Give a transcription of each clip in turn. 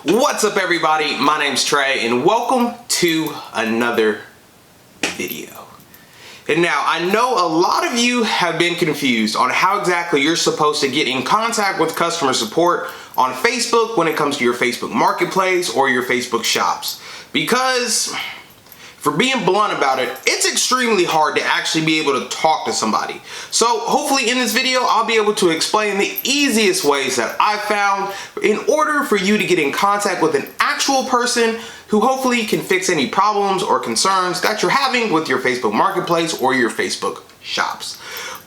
What's up everybody, my name's Trey and welcome to another video. And now I know a lot of you have been confused on how exactly you're supposed to get in contact with customer support on Facebook when it comes to your Facebook Marketplace or your Facebook shops. Because, for being blunt about it, it's extremely hard to actually be able to talk to somebody. So hopefully in this video, I'll be able to explain the easiest ways that I found in order for you to get in contact with an actual person who hopefully can fix any problems or concerns that you're having with your Facebook Marketplace or your Facebook shops.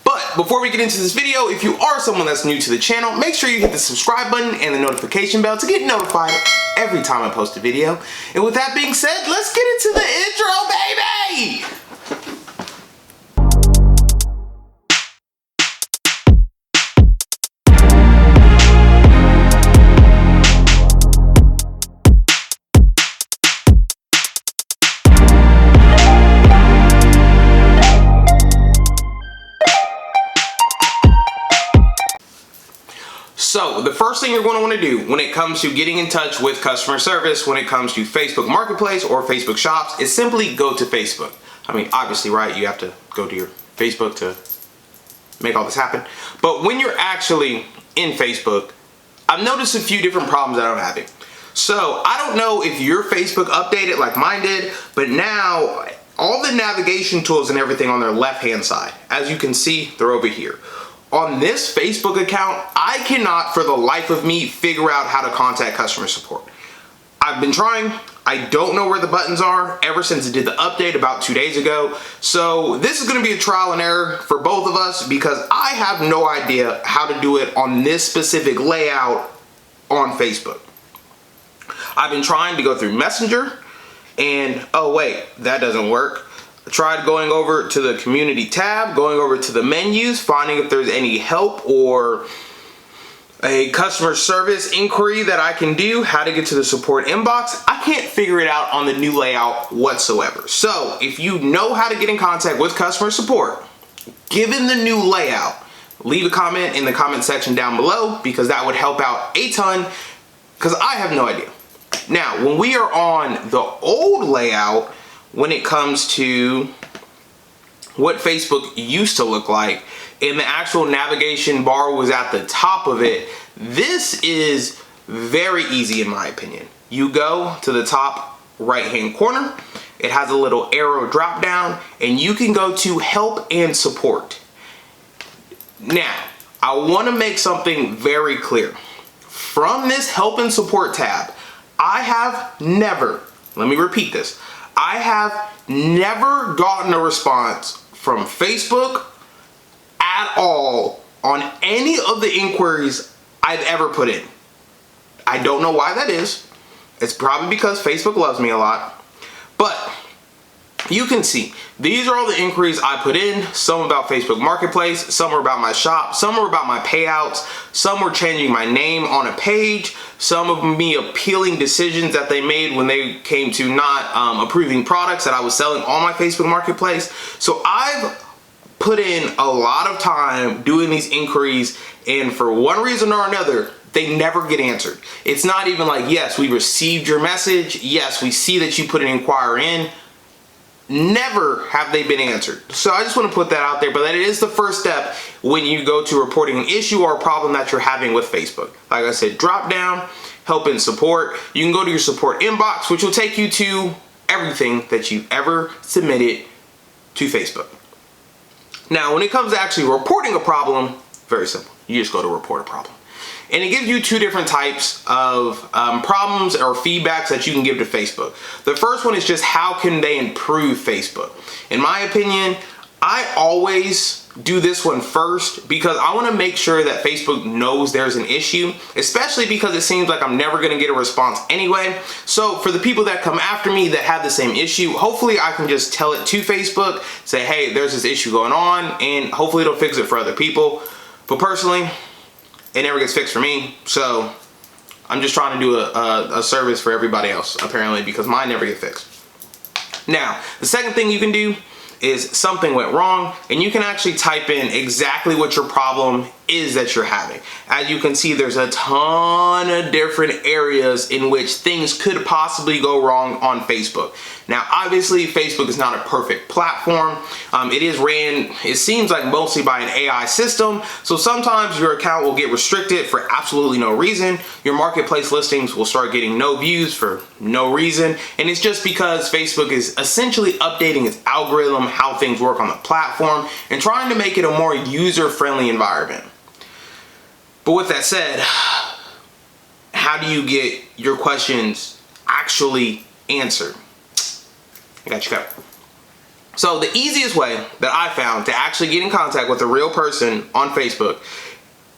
But before we get into this video, if you are someone that's new to the channel, make sure you hit the subscribe button and the notification bell to get notified every time I post a video. And with that being said, let's get into the intro, baby! So the first thing you're going to want to do when it comes to getting in touch with customer service, when it comes to Facebook Marketplace or Facebook shops, is simply go to Facebook. I mean, obviously, right, you have to go to your Facebook to make all this happen. But when you're actually in Facebook, I've noticed a few different problems that I'm having. So I don't know if your Facebook updated like mine did, but now all the navigation tools and everything on their left-hand side, as you can see, they're over here. On this Facebook account, I cannot for the life of me figure out how to contact customer support. I've been trying. I don't know where the buttons are ever since it did the update about 2 days ago. So this is going to be a trial and error for both of us because I have no idea how to do it on this specific layout on Facebook. I've been trying to go through Messenger and oh wait, that doesn't work. I tried going over to the community tab, going over to the menus, finding if there's any help or a customer service inquiry that I can do, how to get to the support inbox. I can't figure it out on the new layout whatsoever. So if you know how to get in contact with customer support, given the new layout, leave a comment in the comment section down below because that would help out a ton because I have no idea. Now, when we are on the old layout, when it comes to what Facebook used to look like and the actual navigation bar was at the top of it, this is very easy in my opinion. You go to the top right hand corner, it has a little arrow drop down and you can go to help and support. Now, I want to make something very clear. From this help and support tab, I have never, let me repeat this, I have never gotten a response from Facebook at all on any of the inquiries I've ever put in. I don't know why that is. It's probably because Facebook loves me a lot. But you can see, these are all the inquiries I put in. Some about Facebook Marketplace, some are about my shop, some are about my payouts, some were changing my name on a page, some of me appealing decisions that they made when they came to not approving products that I was selling on my Facebook Marketplace. So I've put in a lot of time doing these inquiries and for one reason or another, they never get answered. It's not even like, yes, we received your message. Yes, we see that you put an inquiry in. Never have they been answered. So I just want to put that out there, but that is the first step when you go to reporting an issue or a problem that you're having with Facebook. Like I said, drop down, help and support. You can go to your support inbox, which will take you to everything that you've ever submitted to Facebook. Now, when it comes to actually reporting a problem, very simple. You just go to report a problem. And it gives you two different types of problems or feedbacks that you can give to Facebook. The first one is just how can they improve Facebook? In my opinion, I always do this one first because I want to make sure that Facebook knows there's an issue, especially because it seems like I'm never going to get a response anyway. So for the people that come after me that have the same issue, hopefully I can just tell it to Facebook, say, hey, there's this issue going on, and hopefully it'll fix it for other people. But personally, it never gets fixed for me, so I'm just trying to do a service for everybody else, apparently, because mine never get fixed. Now, the second thing you can do is something went wrong, and you can actually type in exactly what your problem is that you're having. As you can see, there's a ton of different areas in which things could possibly go wrong on Facebook. Now, obviously, Facebook is not a perfect platform. It is ran, it seems like, mostly by an AI system. So sometimes your account will get restricted for absolutely no reason. Your marketplace listings will start getting no views for no reason. And it's just because Facebook is essentially updating its algorithm, how things work on the platform, and trying to make it a more user-friendly environment. But with that said, how do you get your questions actually answered? I got you covered. So the easiest way that I found to actually get in contact with a real person on Facebook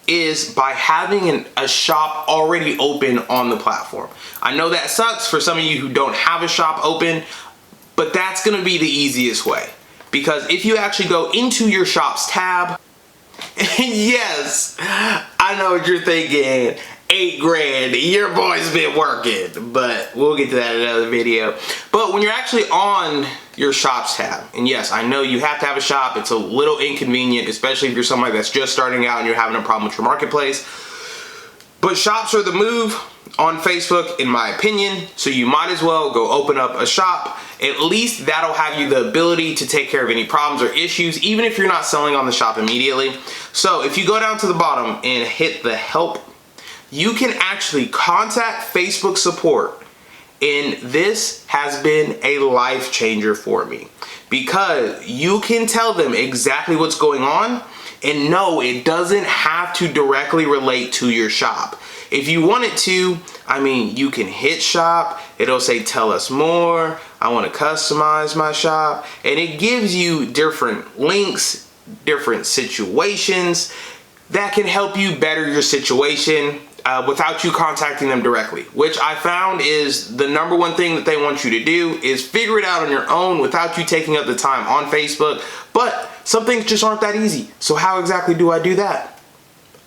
is by having a shop already open on the platform. I know that sucks for some of you who don't have a shop open, but that's going to be the easiest way. Because if you actually go into your shops tab, yes, I know what you're thinking. 8 grand, your boy's been working, but we'll get to that in another video. But when you're actually on your shops tab, and yes, I know you have to have a shop. It's a little inconvenient, especially if you're somebody that's just starting out and you're having a problem with your marketplace. But shops are the move on Facebook, in my opinion, so you might as well go open up a shop. At least that'll have you the ability to take care of any problems or issues, even if you're not selling on the shop immediately. So if you go down to the bottom and hit the help, you can actually contact Facebook support. And this has been a life changer for me, because you can tell them exactly what's going on. And no, it doesn't have to directly relate to your shop. If you want it to, I mean, you can hit shop. It'll say, tell us more. I want to customize my shop. And it gives you different links, different situations that can help you better your situation without you contacting them directly, which I found is the number one thing that they want you to do, is figure it out on your own without you taking up the time on Facebook. But some things just aren't that easy. So how exactly do I do that?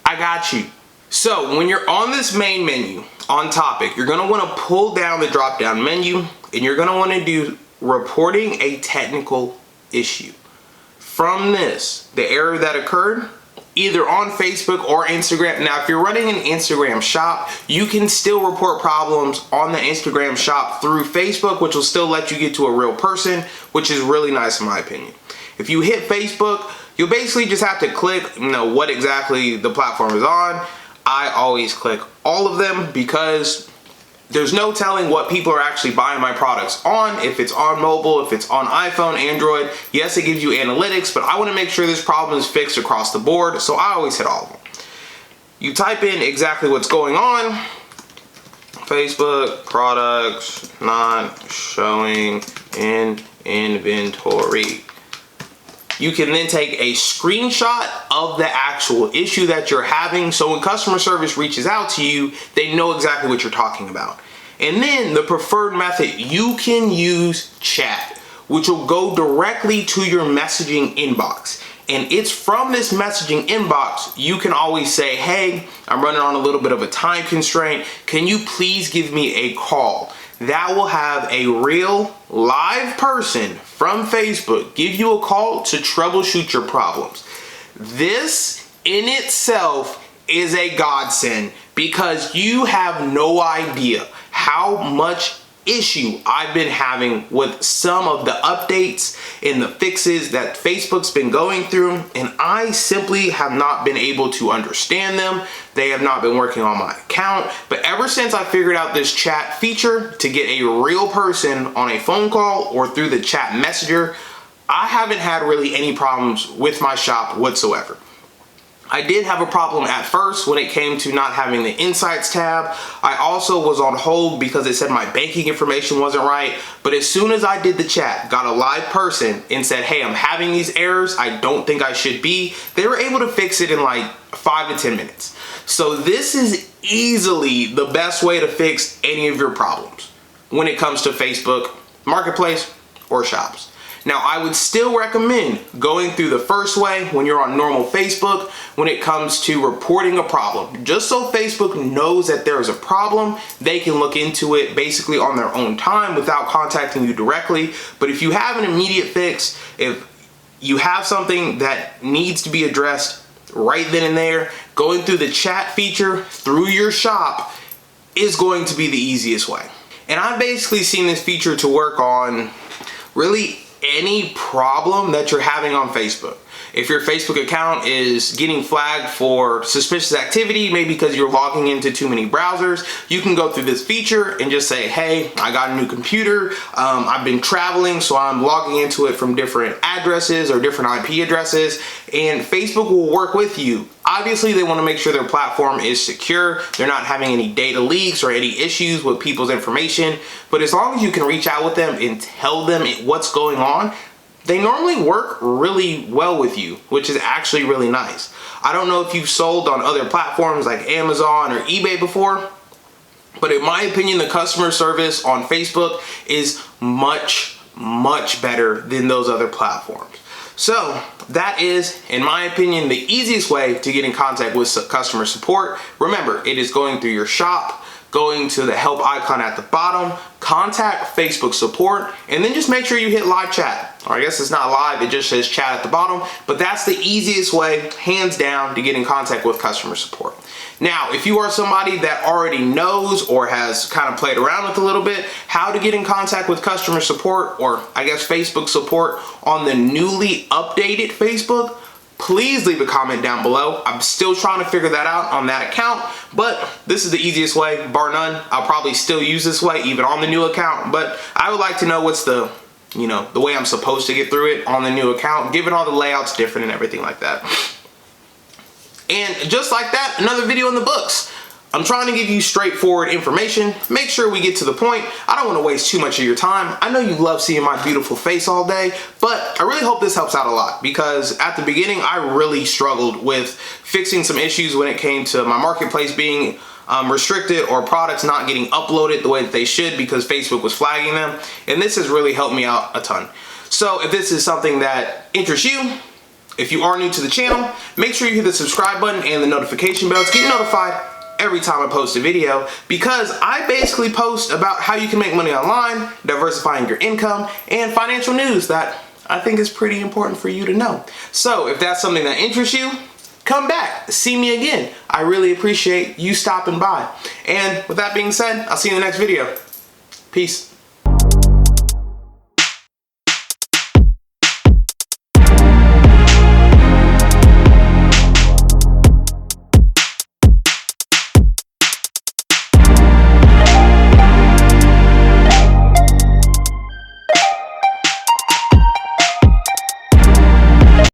I got you. So when you're on this main menu on topic, you're gonna wanna pull down the drop down menu, and you're gonna wanna do reporting a technical issue. From this, the error that occurred, either on Facebook or Instagram. Now, if you're running an Instagram shop, you can still report problems on the Instagram shop through Facebook, which will still let you get to a real person, which is really nice in my opinion. If you hit Facebook, you'll basically just have to click, what exactly the platform is on. I always click all of them because there's no telling what people are actually buying my products on, if it's on mobile, if it's on iPhone, Android. Yes, it gives you analytics, but I want to make sure this problem is fixed across the board, so I always hit all of them. You type in exactly what's going on. Facebook products not showing in inventory. You can then take a screenshot of the actual issue that you're having, so when customer service reaches out to you, they know exactly what you're talking about. And then the preferred method, you can use chat, which will go directly to your messaging inbox. And it's from this messaging inbox, you can always say, hey, I'm running on a little bit of a time constraint. Can you please give me a call? That will have a real live person from Facebook give you a call to troubleshoot your problems. This in itself is a godsend, because you have no idea how much issue I've been having with some of the updates and the fixes that Facebook's been going through, and I simply have not been able to understand them. They have not been working on my account. But ever since I figured out this chat feature to get a real person on a phone call or through the chat messenger, I haven't had really any problems with my shop whatsoever. I did have a problem at first when it came to not having the Insights tab. I also was on hold because it said my banking information wasn't right. But as soon as I did the chat, got a live person and said, hey, I'm having these errors, I don't think I should be, they were able to fix it in like 5 to 10 minutes. So this is easily the best way to fix any of your problems when it comes to Facebook Marketplace or shops. Now, I would still recommend going through the first way when you're on normal Facebook when it comes to reporting a problem. Just so Facebook knows that there is a problem, they can look into it basically on their own time without contacting you directly. But if you have an immediate fix, if you have something that needs to be addressed right then and there, going through the chat feature through your shop is going to be the easiest way. And I've basically seen this feature to work on really any problem that you're having on Facebook. If your Facebook account is getting flagged for suspicious activity, maybe because you're logging into too many browsers, you can go through this feature and just say, hey, I got a new computer, I've been traveling, so I'm logging into it from different addresses or different IP addresses, and Facebook will work with you. Obviously, they want to make sure their platform is secure, they're not having any data leaks or any issues with people's information, but as long as you can reach out with them and tell them what's going on, they normally work really well with you, which is actually really nice. I don't know if you've sold on other platforms like Amazon or eBay before, but in my opinion, the customer service on Facebook is much, much better than those other platforms. So that is, in my opinion, the easiest way to get in contact with customer support. Remember, it is going through your shop, going to the help icon at the bottom, contact Facebook support, and then just make sure you hit live chat. Or I guess it's not live, it just says chat at the bottom, but that's the easiest way, hands down, to get in contact with customer support. Now, if you are somebody that already knows or has kind of played around with a little bit how to get in contact with customer support, or I guess Facebook support on the newly updated Facebook, please leave a comment down below. I'm still trying to figure that out on that account, but this is the easiest way, bar none. I'll probably still use this way even on the new account, but I would like to know what's the way I'm supposed to get through it on the new account, given all the layouts different and everything like that. And just like that, another video in the books. I'm trying to give you straightforward information. Make sure we get to the point. I don't want to waste too much of your time. I know you love seeing my beautiful face all day, but I really hope this helps out a lot, because at the beginning, I really struggled with fixing some issues when it came to my marketplace being restricted or products not getting uploaded the way that they should because Facebook was flagging them. And this has really helped me out a ton. So if this is something that interests you, if you are new to the channel, make sure you hit the subscribe button and the notification bell to get notified every time I post a video, because I basically post about how you can make money online, diversifying your income, and financial news that I think is pretty important for you to know. So if that's something that interests you, come back, see me again. I really appreciate you stopping by. And with that being said, I'll see you in the next video. Peace.